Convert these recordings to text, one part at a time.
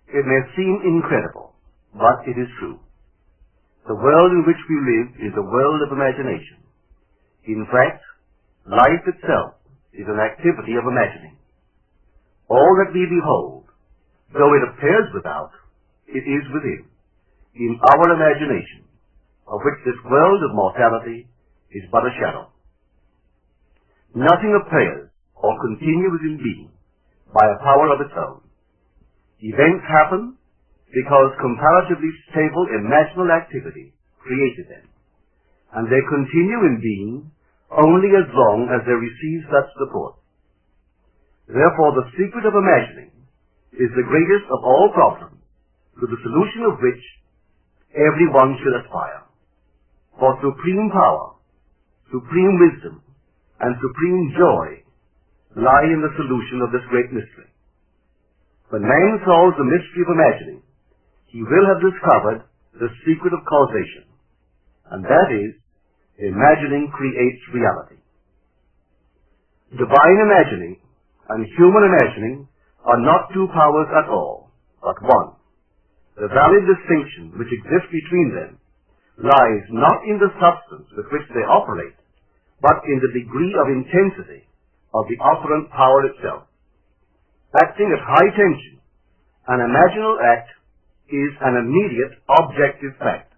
It may seem incredible, but it is true. The world in which we live is a world of imagination. In fact, life itself is an activity of imagining. All that we behold, though it appears without, it is within, in our imagination, of which this world of mortality is but a shadow. Nothing appears or continues in being by a power of its own. Events happen because comparatively stable imaginal activity created them, and they continue in being only as long as they receive such support. Therefore, the secret of imagining is the greatest of all problems, to the solution of which everyone should aspire. For supreme power, supreme wisdom, and supreme joy lie in the solution of this great mystery. When man solves the mystery of imagining, he will have discovered the secret of causation, and that is, imagining creates reality. Divine imagining and human imagining are not two powers at all, but one. The valid distinction which exists between them lies not in the substance with which they operate, but in the degree of intensity of the operant power itself. Acting at high tension, an imaginal act is an immediate objective fact.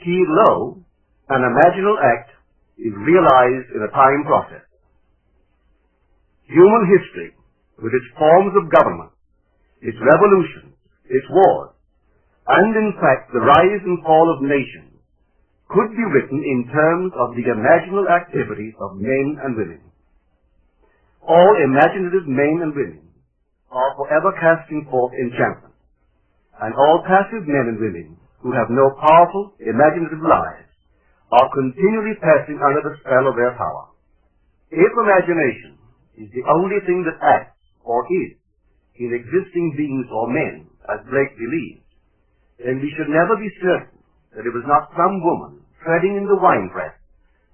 Keyed low, an imaginal act is realized in a time process. Human history, with its forms of government, its revolutions, its wars, and in fact the rise and fall of nations, could be written in terms of the imaginal activities of men and women. All imaginative men and women are forever casting forth enchantment, and all passive men and women who have no powerful imaginative lives are continually passing under the spell of their power. If imagination is the only thing that acts or is in existing beings or men, as Blake believes, then we should never be certain that it was not some woman treading in the winepress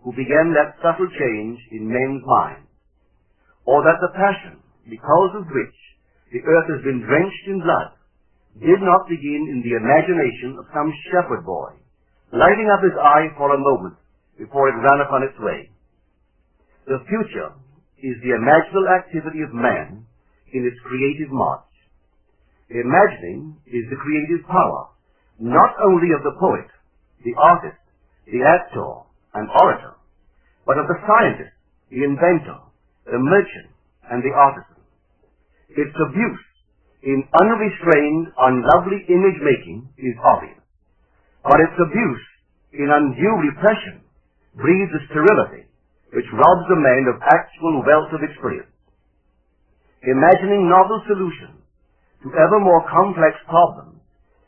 who began that subtle change in men's minds, or that the passion, because of which the earth has been drenched in blood, did not begin in the imagination of some shepherd boy, lighting up his eye for a moment before it ran upon its way. The future is the imaginal activity of man in its creative march. Imagining is the creative power, not only of the poet, the artist, the actor, and orator, but of the scientist, the inventor, the merchant, and the artisan. Its abuse in unrestrained, unlovely image-making is obvious, but its abuse in undue repression breeds a sterility which robs a man of actual wealth of experience. Imagining novel solutions to ever more complex problems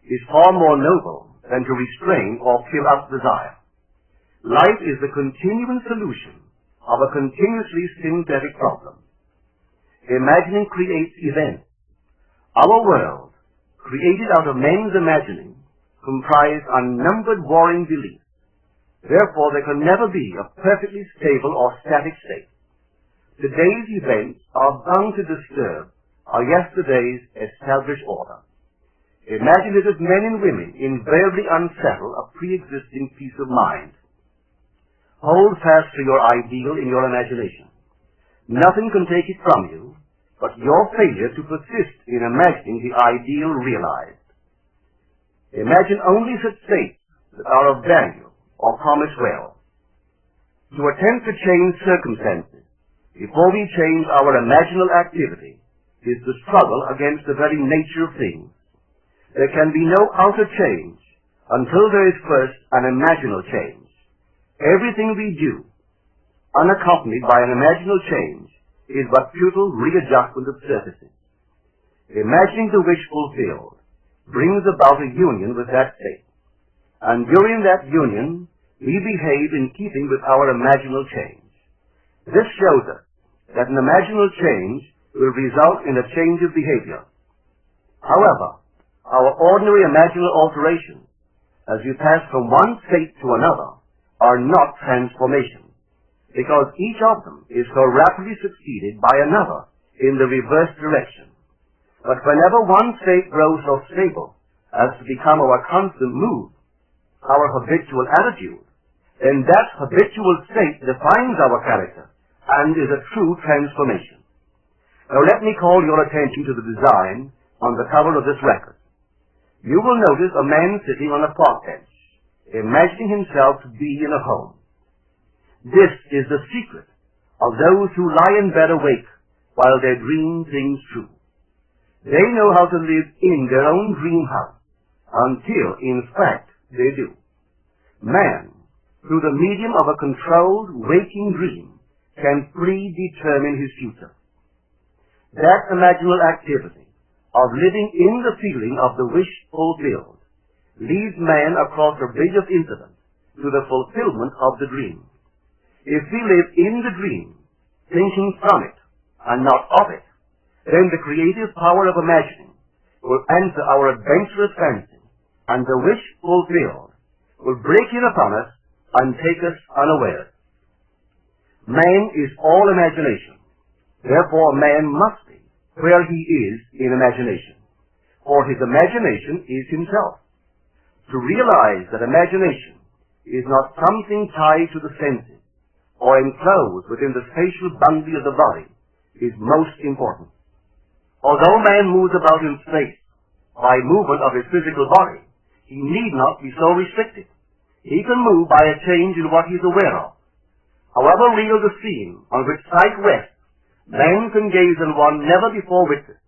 is far more noble than to restrain or kill out desire. Life is the continuing solution of a continuously synthetic problem. Imagining creates events. Our world, created out of men's imagining, comprise unnumbered warring beliefs. Therefore, there can never be a perfectly stable or static state. Today's events are bound to disturb our yesterday's established order. Imaginative men and women invariably unsettle a pre-existing peace of mind. Hold fast to your ideal in your imagination. Nothing can take it from you but your failure to persist in imagining the ideal realized. Imagine only such states that are of value or promise well. To attempt to change circumstances before we change our imaginal activity is the struggle against the very nature of things. There can be no outer change until there is first an imaginal change. Everything we do, unaccompanied by an imaginal change, is but futile readjustment of surfaces. Imagining the wish fulfilled brings about a union with that state, and during that union we behave in keeping with our imaginal change. This shows us that an imaginal change will result in a change of behavior. However, our ordinary imaginal alterations, as we pass from one state to another, are not transformations, because each of them is so rapidly succeeded by another in the reverse direction. But whenever one state grows so stable as to become our constant mood, our habitual attitude, then that habitual state defines our character and is a true transformation. Now let me call your attention to the design on the cover of this record. You will notice a man sitting on a park bench, imagining himself to be in a home. This is the secret of those who lie in bed awake while they dream things true. They know how to live in their own dream house until, in fact, they do. Man, through the medium of a controlled waking dream, can predetermine his future. That imaginal activity of living in the feeling of the wish fulfilled leads man across a bridge of incident to the fulfillment of the dream. If we live in the dream, thinking from it and not of it, then the creative power of imagining will answer our adventurous fancy, and the wish fulfilled will break in upon us and take us unawares. Man is all imagination. Therefore, man must be where he is in imagination, for his imagination is himself. To realize that imagination is not something tied to the senses or enclosed within the spatial boundary of the body is most important. Although man moves about in space by movement of his physical body, he need not be so restricted. He can move by a change in what he is aware of. However real the scene on which sight rests, man can gaze on one never before witnessed.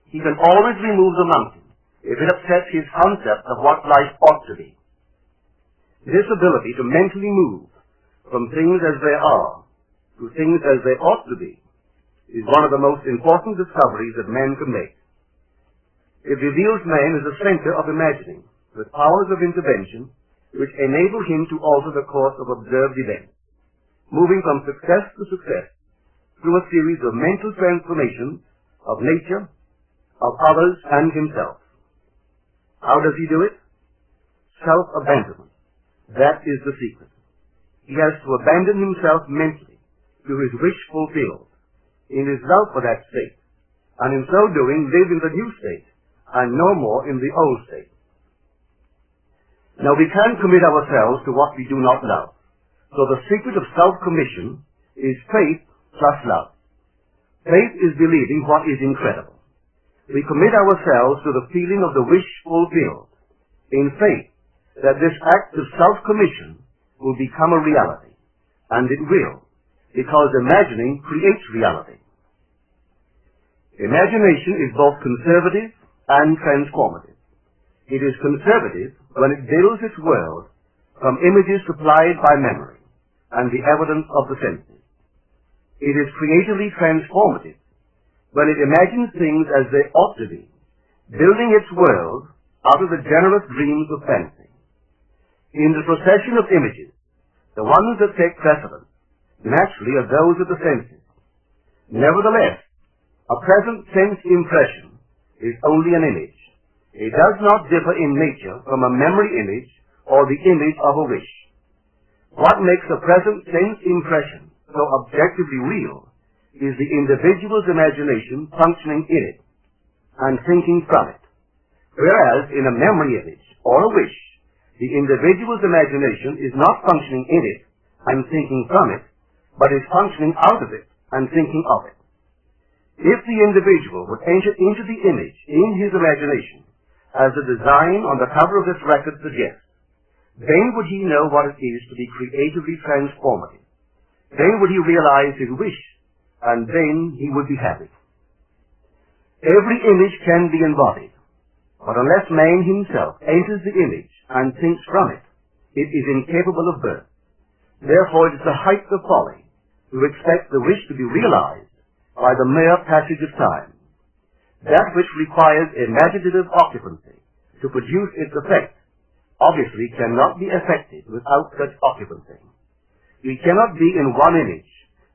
He can always remove the mountain if it upsets his concept of what life ought to be. This ability to mentally move from things as they are to things as they ought to be is one of the most important discoveries that man can make. It reveals man as a center of imagining, with powers of intervention which enable him to alter the course of observed events, moving from success to success through a series of mental transformations of nature, of others, and himself. How does he do it? Self-abandonment. That is the secret. He has to abandon himself mentally to his wish fulfilled, in his love for that state, and in so doing live in the new state, and no more in the old state. Now we can't commit ourselves to what we do not love, so the secret of self-commission is faith plus love. Faith is believing what is incredible. We commit ourselves to the feeling of the wish fulfilled, in faith that this act of self-commission will become a reality, and it will, because imagining creates reality. Imagination is both conservative and transformative. It is conservative when it builds its world from images supplied by memory and the evidence of the senses. It is creatively transformative when it imagines things as they ought to be, building its world out of the generous dreams of fancy. In the procession of images, the ones that take precedence naturally are those of the senses. Nevertheless, a present sense impression is only an image. It does not differ in nature from a memory image or the image of a wish. What makes a present sense impression so objectively real is the individual's imagination functioning in it and thinking from it. Whereas in a memory image or a wish, the individual's imagination is not functioning in it and thinking from it, but is functioning out of it and thinking of it. If the individual would enter into the image in his imagination, as the design on the cover of this record suggests, then would he know what it is to be creatively transformative. Then would he realize his wish, and then he would be happy. Every image can be embodied, but unless man himself enters the image and thinks from it, it is incapable of birth. Therefore it is the height of folly to expect the wish to be realized by the mere passage of time. That which requires imaginative occupancy to produce its effect obviously cannot be effected without such occupancy. We cannot be in one image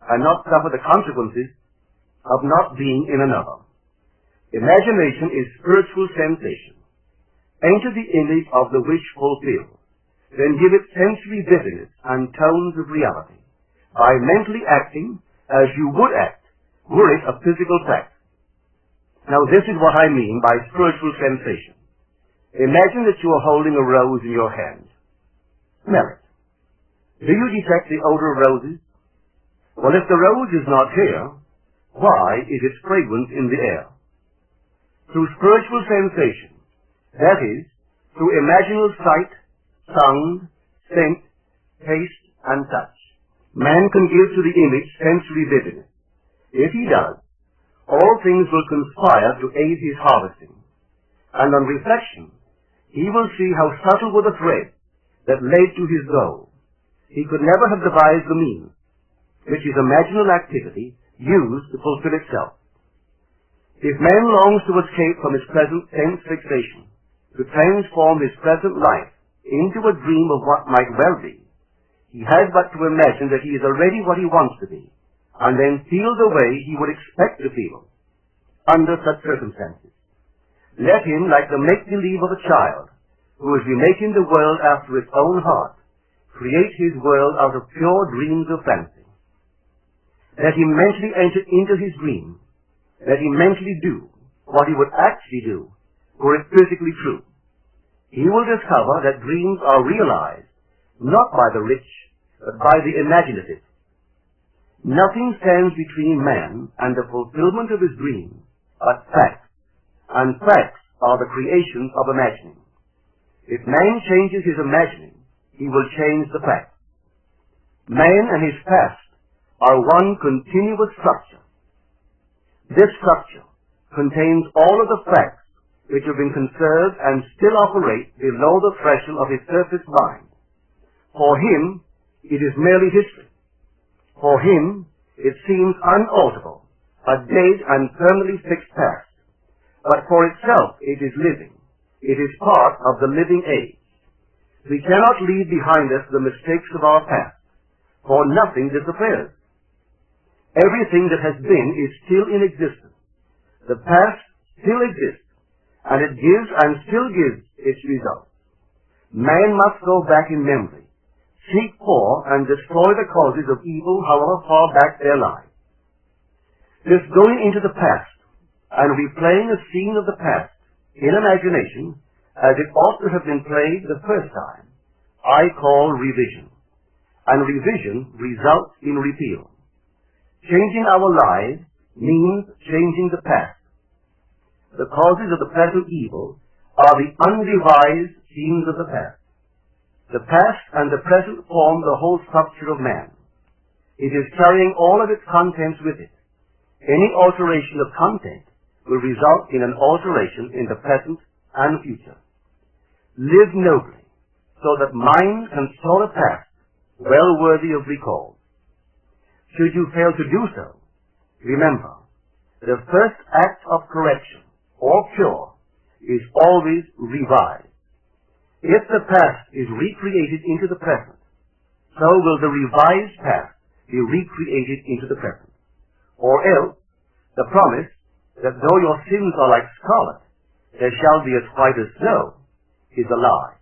and not suffer the consequences of not being in another. Imagination is spiritual sensation. Enter the image of the wish fulfilled, then give it sensory vividness and tones of reality by mentally acting as you would act were it a physical fact. Now this is what I mean by spiritual sensation. Imagine that you are holding a rose in your hand. Smell it. Do you detect the odor of roses? Well, if the rose is not here, why is its fragrance in the air? Through spiritual sensation, that is, through imaginal sight, sound, scent, taste, and touch, man can give to the image sensory vividness. If he does, all things will conspire to aid his harvesting, and on reflection, he will see how subtle were the threads that led to his goal. He could never have devised the means which his imaginal activity used to fulfill itself. If man longs to escape from his present sense fixation, to transform his present life into a dream of what might well be, he has but to imagine that he is already what he wants to be, and then feel the way he would expect to feel under such circumstances. Let him, like the make-believe of a child, who is remaking the world after its own heart, create his world out of pure dreams of fancy. Let him mentally enter into his dream. Let him mentally do what he would actually do were it physically true. He will discover that dreams are realized not by the rich, but by the imaginative. Nothing stands between man and the fulfillment of his dream but facts, and facts are the creations of imagining. If man changes his imagining, he will change the facts. Man and his past are one continuous structure. This structure contains all of the facts which have been conserved and still operate below the threshold of his surface mind. For him, it is merely history. For him, it seems unalterable, a dead and permanently fixed past. But for itself, it is living. It is part of the living age. We cannot leave behind us the mistakes of our past, for nothing disappears. Everything that has been is still in existence. The past still exists, and it gives and still gives its results. Man must go back in memory, seek for and destroy the causes of evil however far back they lie. This going into the past and replaying a scene of the past in imagination as it ought to have been played the first time, I call revision. And revision results in repeal. Changing our lives means changing the past. The causes of the present evil are the unrevised scenes of the past. The past and the present form the whole structure of man. It is carrying all of its contents with it. Any alteration of content will result in an alteration in the present and future. Live nobly, so that mind can store a past well worthy of recall. Should you fail to do so, remember, the first act of correction or cure is always revised. If the past is recreated into the present, so will the revised past be recreated into the present. Or else, the promise that though your sins are like scarlet, they shall be as white as snow, is a lie.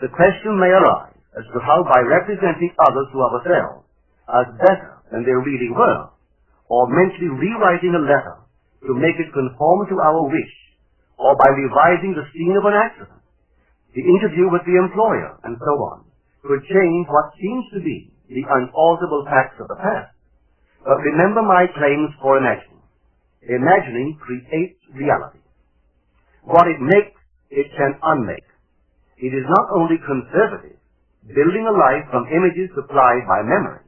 The question may arise as to how by representing others to ourselves as better than they really were, or mentally rewriting a letter to make it conform to our wish, or by revising the scene of an accident, the interview with the employer, and so on, could change what seems to be the unalterable facts of the past. But remember my claims for imagining. Imagining creates reality. What it makes, it can unmake. It is not only conservative, building a life from images supplied by memory,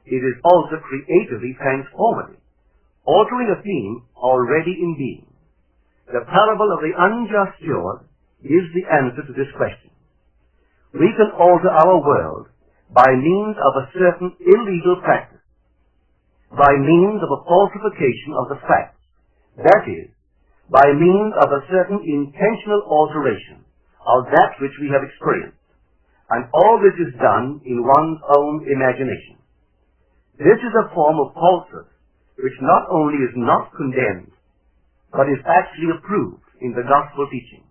it is also creatively transformative, altering a theme already in being. The parable of the unjust steward gives the answer to this question. We can alter our world by means of a certain illegal practice, by means of a falsification of the facts, that is, by means of a certain intentional alteration of that which we have experienced, and all this is done in one's own imagination. This is a form of falsehood which not only is not condemned, but is actually approved in the gospel teaching.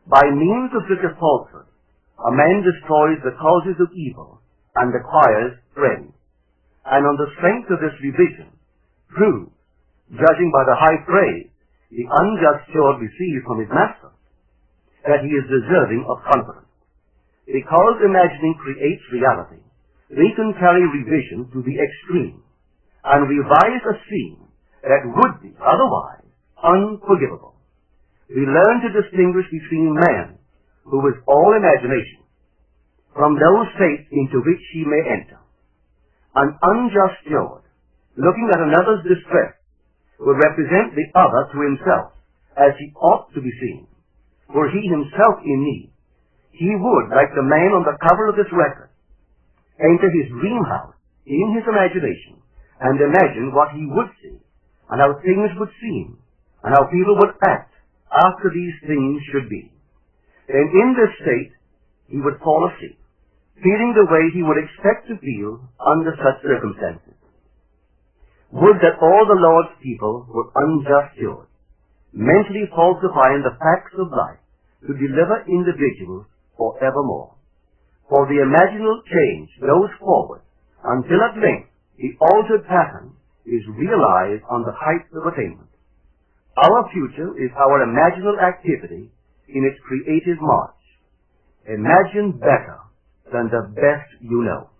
By means of such a falsehood, a man destroys the causes of evil and acquires friends, and on the strength of this revision, proves, judging by the high praise the unjust steward receives from his master, that he is deserving of confidence. Because imagining creates reality, we can carry revision to the extreme and revise a scene that would be otherwise unforgivable. We learn to distinguish between man, who is all imagination, from those states into which he may enter. An unjust steward, looking at another's distress, will represent the other to himself, as he ought to be seen. Were he himself in need, he would, like the man on the cover of this record, enter his dream house in his imagination and imagine what he would see, and how things would seem, and how people would act after these things should be. Then in this state, he would fall asleep, feeling the way he would expect to feel under such circumstances. Would that all the Lord's people were unjust stewards, mentally falsifying the facts of life to deliver individuals forevermore. For the imaginal change goes forward until at length the altered pattern is realized on the heights of attainment. Our future is our imaginal activity in its creative march. Imagine better than the best you know.